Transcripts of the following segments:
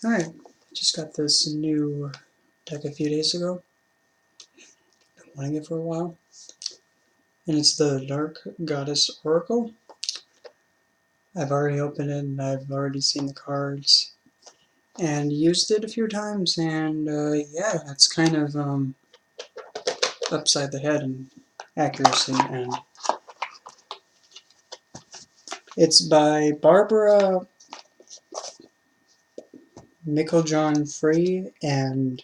Alright, just got this new deck a few days ago. Been wanting it for a while. And it's the Dark Goddess Oracle. I've already opened it and I've already seen the cards and used it a few times, and yeah, it's kind of upside the head in accuracy. And it's by Barbara Micklejohn Free and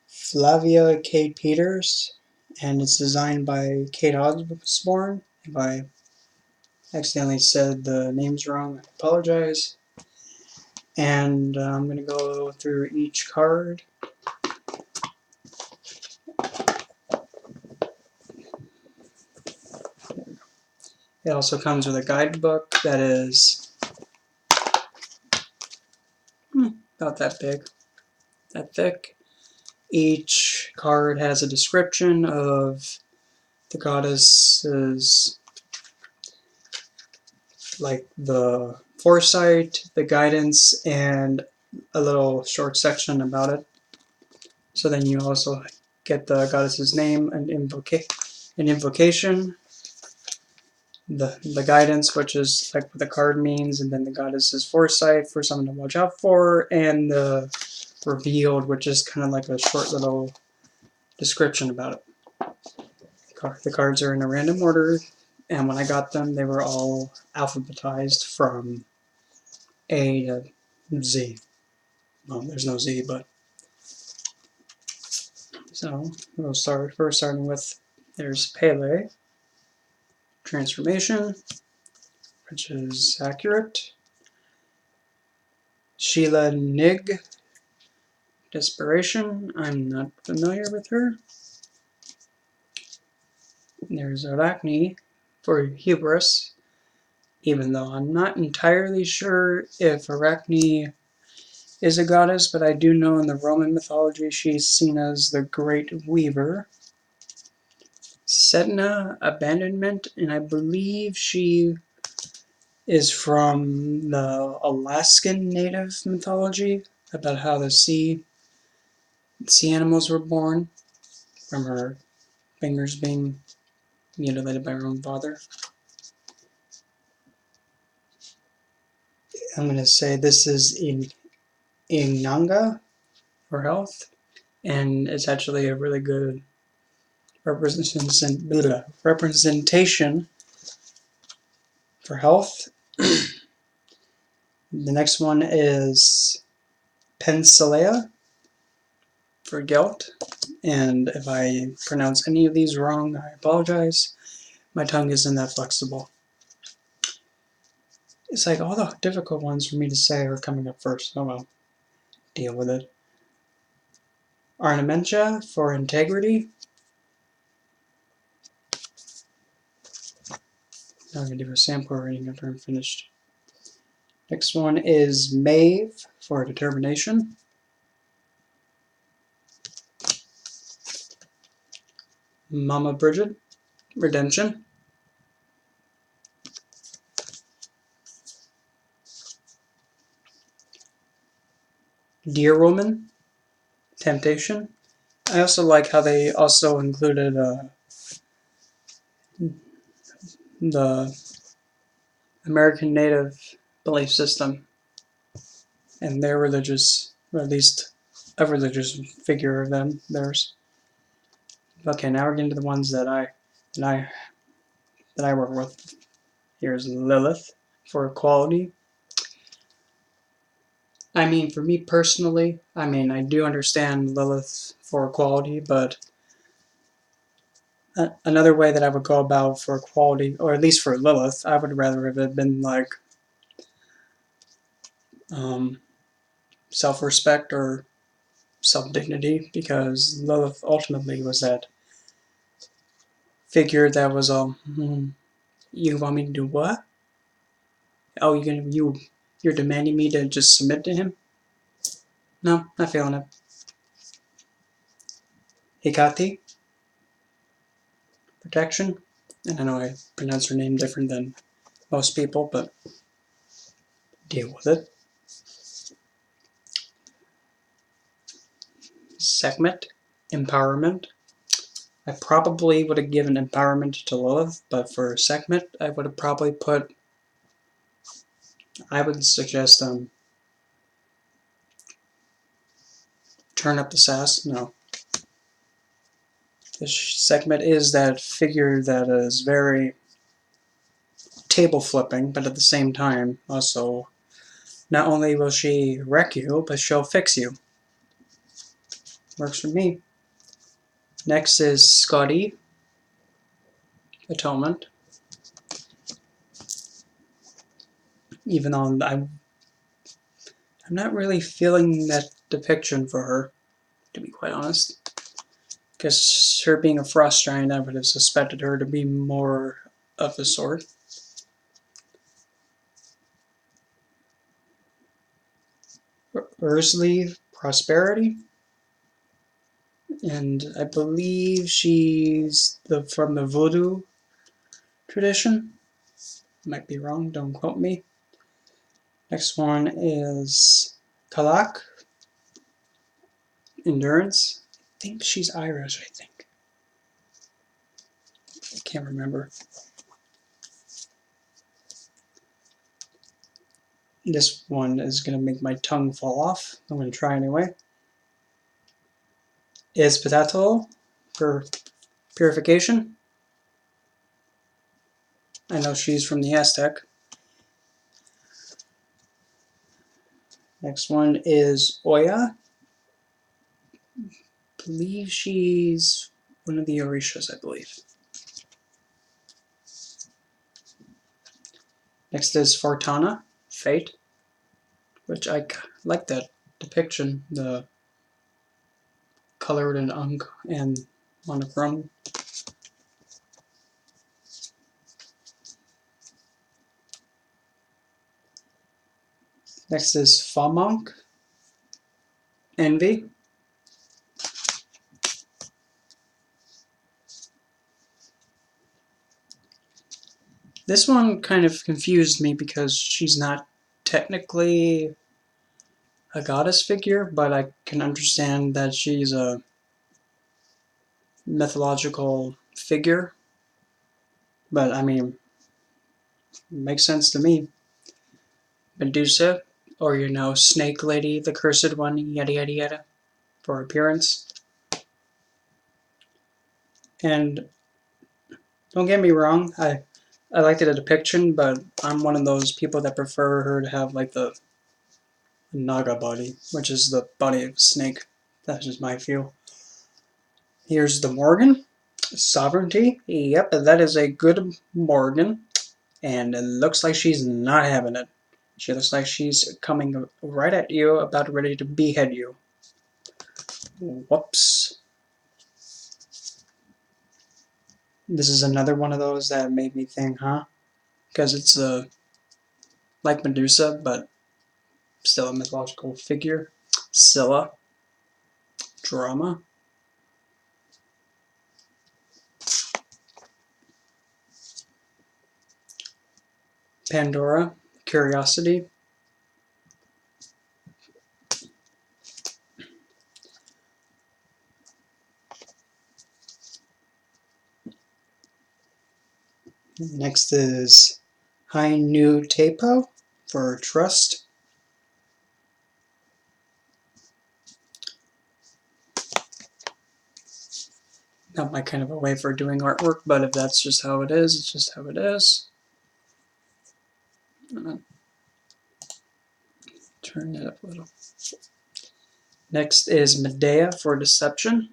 Flavia Kate Peters, and it's designed by Kate Osborne. If I accidentally said the names wrong, I apologize. And I'm going to go through each card. It also comes with a guidebook that is about that big, that thick. Each card has a description of the goddess's, like the foresight, the guidance, and a little short section about it. So then you also get the goddess's name and invocation, the guidance, which is like what the card means, and then the goddess's foresight for something to watch out for, and the revealed, which is kind of like a short little description about it. The cards are in a random order, and when I got them, they were all alphabetized from A to Z. Well, there's no Z, but so we'll start first, starting with there's Pele, transformation, which is accurate. Sheila Nig, desperation. I'm not familiar with her. There's Arachne for hubris, even though I'm not entirely sure if Arachne is a goddess, but I do know in the Roman mythology she's seen as the Great Weaver. Sedna, abandonment, and I believe she is from the Alaskan native mythology about how the sea animals were born from her fingers being mutilated by her own father. I'm going to say this is in Inanga for health, and it's actually a really good representation for health. The next one is Pensilea for guilt, and if I pronounce any of these wrong, I apologize. My tongue isn't that flexible. It's like all the difficult ones for me to say are coming up first. Oh well, deal with it. Ornamentia for integrity. Now I'm going to do a sample reading after I'm finished. Next one is Maeve for determination. Mama Bridget, redemption. Dear Woman, temptation. I also like how they also included the American Native belief system and their religious, or at least a religious figure of them, theirs. Okay, now we're getting to the ones that I work with. Here's Lilith for equality. I mean, for me personally, I do understand Lilith for equality, but another way that I would go about for equality, or at least for Lilith, I would rather have it been like self-respect or self-dignity, because Lilith ultimately was that figure that was you want me to do what? Oh, you're demanding me to just submit to him? No, not feeling it. Hikati, protection, and I know I pronounce her name different than most people, but deal with it. Sekhmet, empowerment. I probably would have given empowerment to Lilith, but for Sekhmet, I would have probably put, I would suggest turn up the sass. No. The Sekhmet is that figure that is very table flipping, but at the same time, also, not only will she wreck you, but she'll fix you. Works for me. Next is Scotty, atonement. Even though I'm not really feeling that depiction for her, to be quite honest. Because her being a frost giant, I would have suspected her to be more of the sort. Ursley, prosperity. And I believe she's from the voodoo tradition. Might be wrong, don't quote me. Next one is Kalak, endurance. I think she's Irish, I think. I can't remember. This one is going to make my tongue fall off. I'm going to try anyway. Is potato for purification. I know she's from the Aztec. Next one is Oya. I believe she's one of the Orishas, I believe. Next is Fortana, fate, which I like that depiction, the colored and monochrome. Next is Famonk, envy. This one kind of confused me because she's not technically a goddess figure, but I can understand that she's a mythological figure. But I mean, it makes sense to me. Medusa, or Snake Lady, the cursed one, yada yada yada, for appearance. And don't get me wrong, I liked the depiction, but I'm one of those people that prefer her to have like the Naga body, which is the body of a snake. That's just my feel. Here's the Morgan. Sovereignty. Yep, that is a good Morgan. And it looks like she's not having it. She looks like she's coming right at you, about ready to behead you. Whoops. This is another one of those that made me think, huh? Because it's like Medusa, but still a mythological figure. Scylla. Drama. Pandora. Curiosity. Next is High New Tapo for trust. Not my kind of a way for doing artwork, but if that's just how it is, it's just how it is. Turn it up a little. Next is Medea for deception,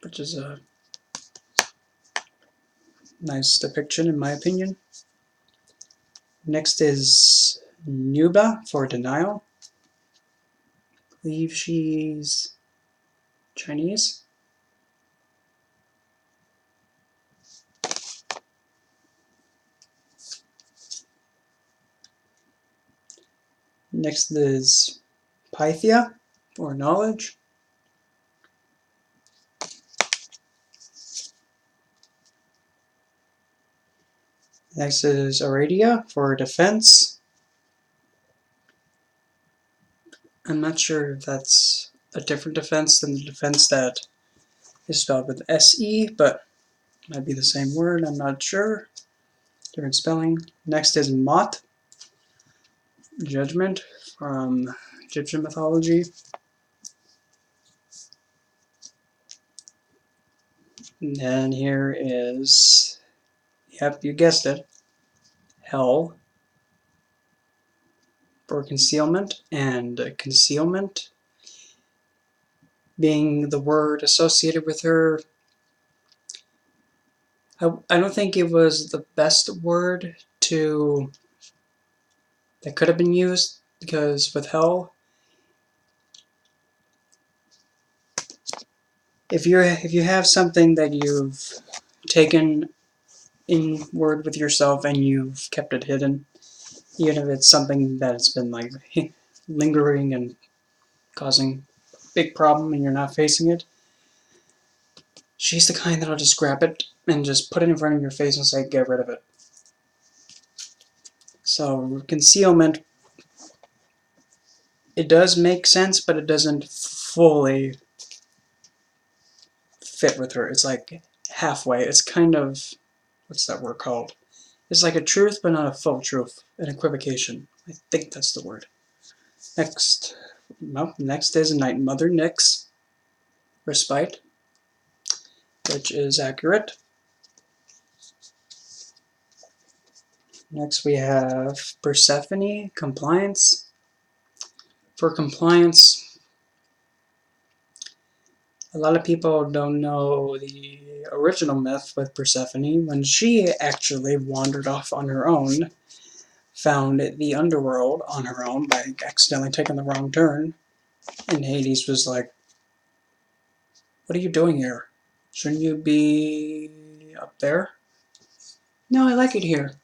which is a nice depiction in my opinion. Next is Nuba for denial. I believe she's Chinese. Next is Pythia for knowledge. Next is Aradia for defense. I'm not sure if that's a different defense than the defense that is spelled with S-E, but might be the same word, I'm not sure. Different spelling. Next is Mot, judgment, from Egyptian mythology. And then here is, yep, you guessed it, Hell, for concealment, and concealment being the word associated with her. I don't think it was the best word that could have been used, because with Hell, if you have something that you've taken inward with yourself and you've kept it hidden, even if it's something that's been like lingering and causing a big problem and you're not facing it, she's the kind that'll just grab it and just put it in front of your face and say, get rid of it. So concealment, it does make sense, but it doesn't fully fit with her. It's like halfway. It's kind of, what's that word called? It's like a truth, but not a full truth. An equivocation. I think that's the word. Next is Night Mother Nyx, Respite, which is accurate. Next we have Persephone, Compliance. For compliance, a lot of people don't know the original myth with Persephone, when she actually wandered off on her own, found the underworld on her own by accidentally taking the wrong turn, and Hades was like, what are you doing here? Shouldn't you be up there? No, I like it here.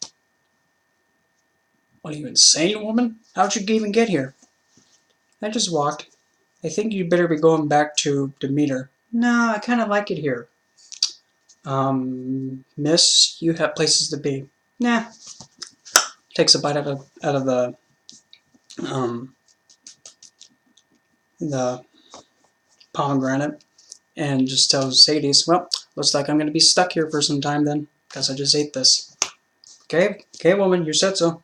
What are you, insane, woman? How'd you even get here? I just walked. I think you'd better be going back to Demeter. No, I kind of like it here. Miss, you have places to be. Nah. Takes a bite out of the pomegranate and just tells Hades, well, looks like I'm going to be stuck here for some time then, because I just ate this. Okay, woman, you said so.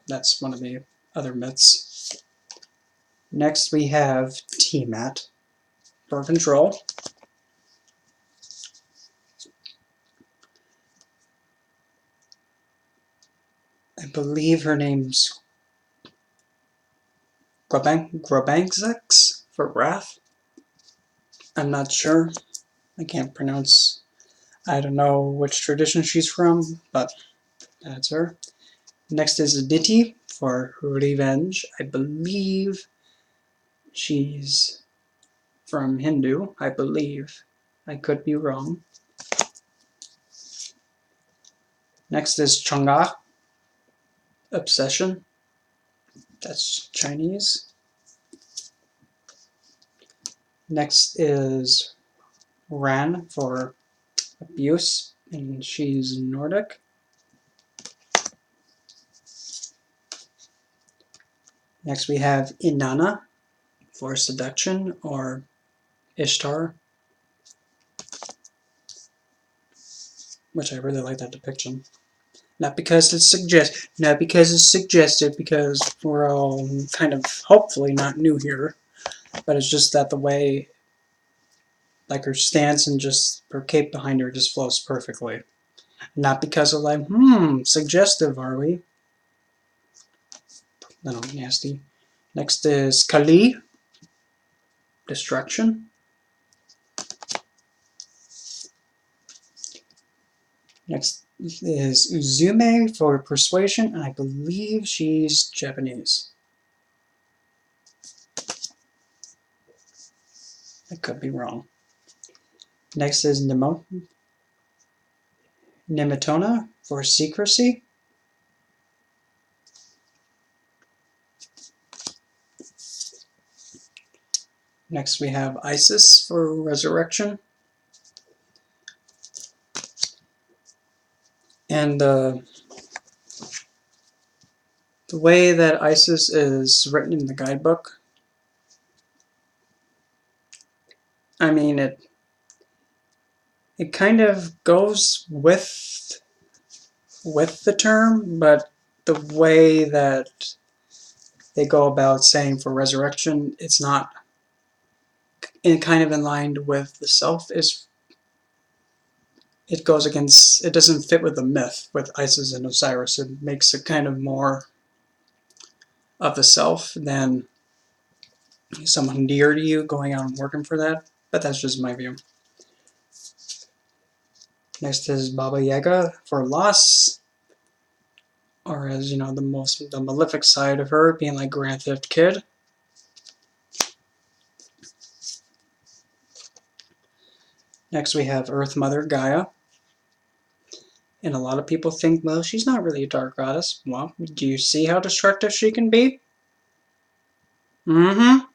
That's one of the other myths. Next we have Tiamat, for control. I believe her name's Grobangzax for wrath. I'm not sure. I can't pronounce. I don't know which tradition she's from, but that's her. Next is Aditi for revenge. I believe she's from Hindu. I believe. I could be wrong. Next is Chang'e, obsession. That's Chinese. Next is Ran for abuse, and she's Nordic. Next we have Inanna for seduction, or Ishtar, which I really like that depiction. Not because it's suggested, because we're all kind of hopefully not new here, but it's just that the way, like her stance and just her cape behind her just flows perfectly. Not because of like, suggestive, are we? No, nasty. Next is Kali, destruction. Next is Uzume for persuasion, and I believe she's Japanese. I could be wrong. Next is Nemetona for secrecy. Next we have Isis for resurrection. And the way that Isis is written in the guidebook I mean, it kind of goes with the term, but the way that they go about saying for resurrection, it's not kind of in line with the self. It goes against, it doesn't fit with the myth with Isis and Osiris. It makes it kind of more of the self than someone dear to you going out and working for that. But that's just my view. Next is Baba Yaga for loss, or as you know, the malefic side of her being like Grand Theft Kid. Next we have Earth Mother Gaia. And a lot of people think, well, she's not really a dark goddess. Well, do you see how destructive she can be? Mm-hmm.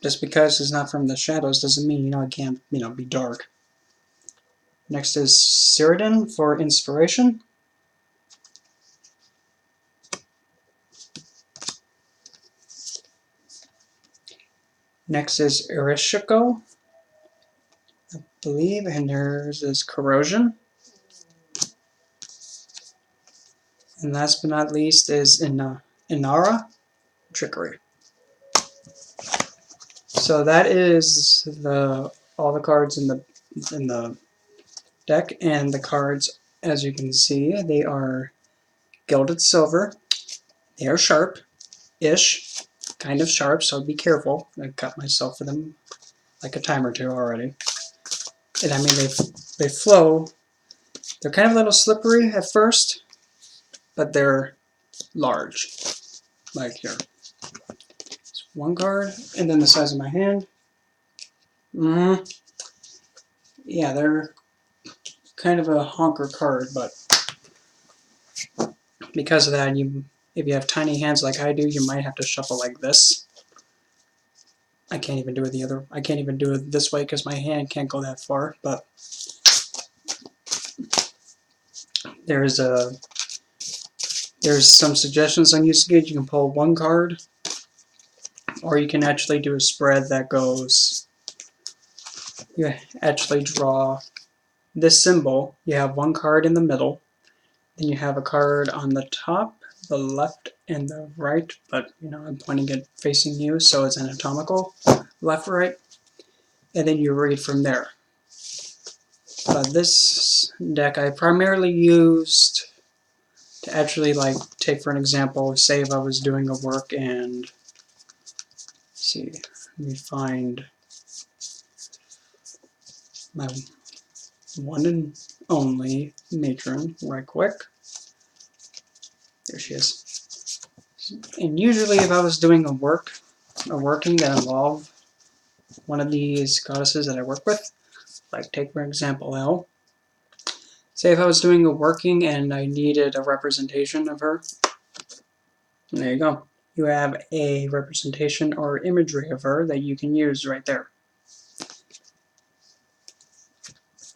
Just because it's not from the shadows doesn't mean, it can't, be dark. Next is Cyrodian for inspiration. Next is Ereshkigal, I believe, and theirs is corrosion. And last but not least is Inara, trickery. So that is all the cards in the deck, and the cards, as you can see, they are gilded silver. They are sharp-ish, kind of sharp, so be careful. I cut myself for them like a time or two already. And I mean, they flow. They're kind of a little slippery at first, but they're large, like here. It's one card, and then the size of my hand. Yeah, they're kind of a honker card, but because of that, if you have tiny hands like I do, you might have to shuffle like this. I can't even do it this way because my hand can't go that far, but there's some suggestions on UseGate. You can pull one card, or you can actually do a spread that goes, you actually draw this symbol, you have one card in the middle, then you have a card on the top, the left, and the right, but I'm pointing it facing you, so it's anatomical, left, right, and then you read from there. But this deck I primarily used to actually, like, take for an example, say if I was doing a work and, let me find my one and only matron right quick. There she is. And usually if I was doing a working that involved one of these goddesses that I work with, like take for example Elle. Say if I was doing a working and I needed a representation of her, there you go. You have a representation or imagery of her that you can use right there.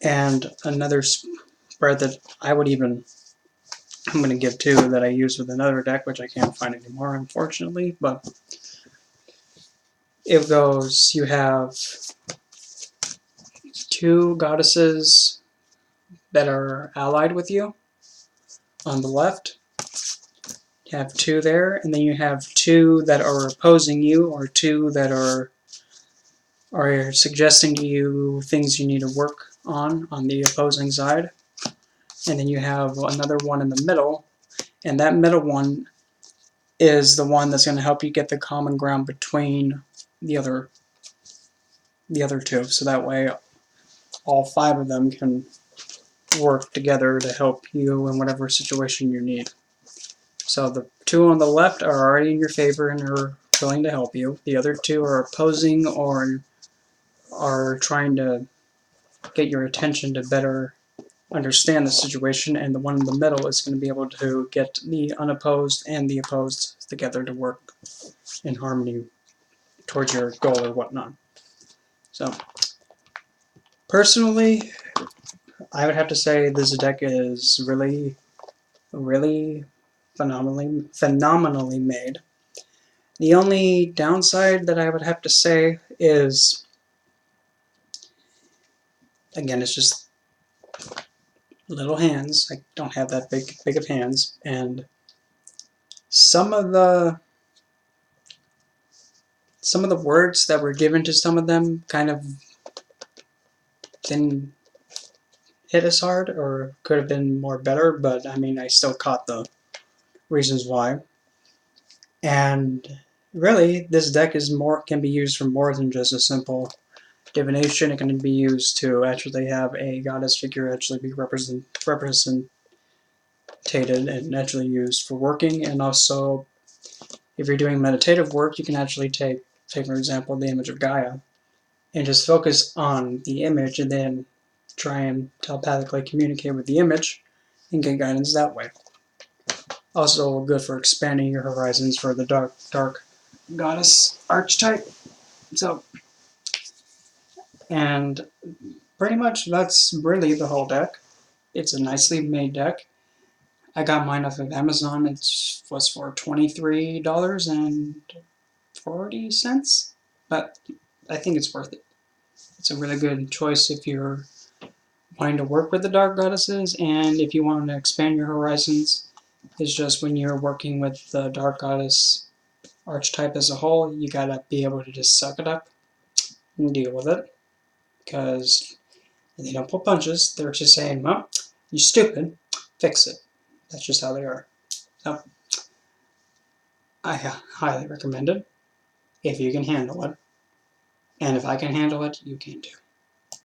And another spread that I'm going to give two that I use with another deck, which I can't find anymore, unfortunately, but it goes, you have two goddesses that are allied with you on the left. You have two there, and then you have two that are opposing you, or two that are suggesting to you things you need to work on the opposing side. And then you have another one in the middle, and that middle one is the one that's going to help you get the common ground between the other two. So that way all five of them can work together to help you in whatever situation you need. So the two on the left are already in your favor and are willing to help you. The other two are opposing or are trying to get your attention to better understand the situation, and the one in the middle is going to be able to get the unopposed and the opposed together to work in harmony towards your goal or whatnot. So, personally, I would have to say this deck is really, really phenomenally made. The only downside that I would have to say is Again, it's just little hands. I don't have that big of hands, and some of the words that were given to some of them kind of didn't hit as hard, or could have been more better. But I mean, I still caught the reasons why. And really, this deck can be used for more than just a simple divination. It can be used to actually have a goddess figure actually be represented and actually used for working. And also, if you're doing meditative work, you can actually take for example, the image of Gaia and just focus on the image and then try and telepathically communicate with the image and get guidance that way. Also good for expanding your horizons for the dark goddess archetype. So, and pretty much that's really the whole deck. It's a nicely made deck. I got mine off of Amazon. It was for $23.40, but I think it's worth it. It's a really good choice if you're wanting to work with the dark goddesses, and if you want to expand your horizons. It's just when you're working with the dark goddess archetype as a whole, you gotta be able to just suck it up and deal with it, because they don't pull punches. They're just saying, well, you're stupid, fix it. That's just how they are. So, I highly recommend it if you can handle it. And if I can handle it, you can too.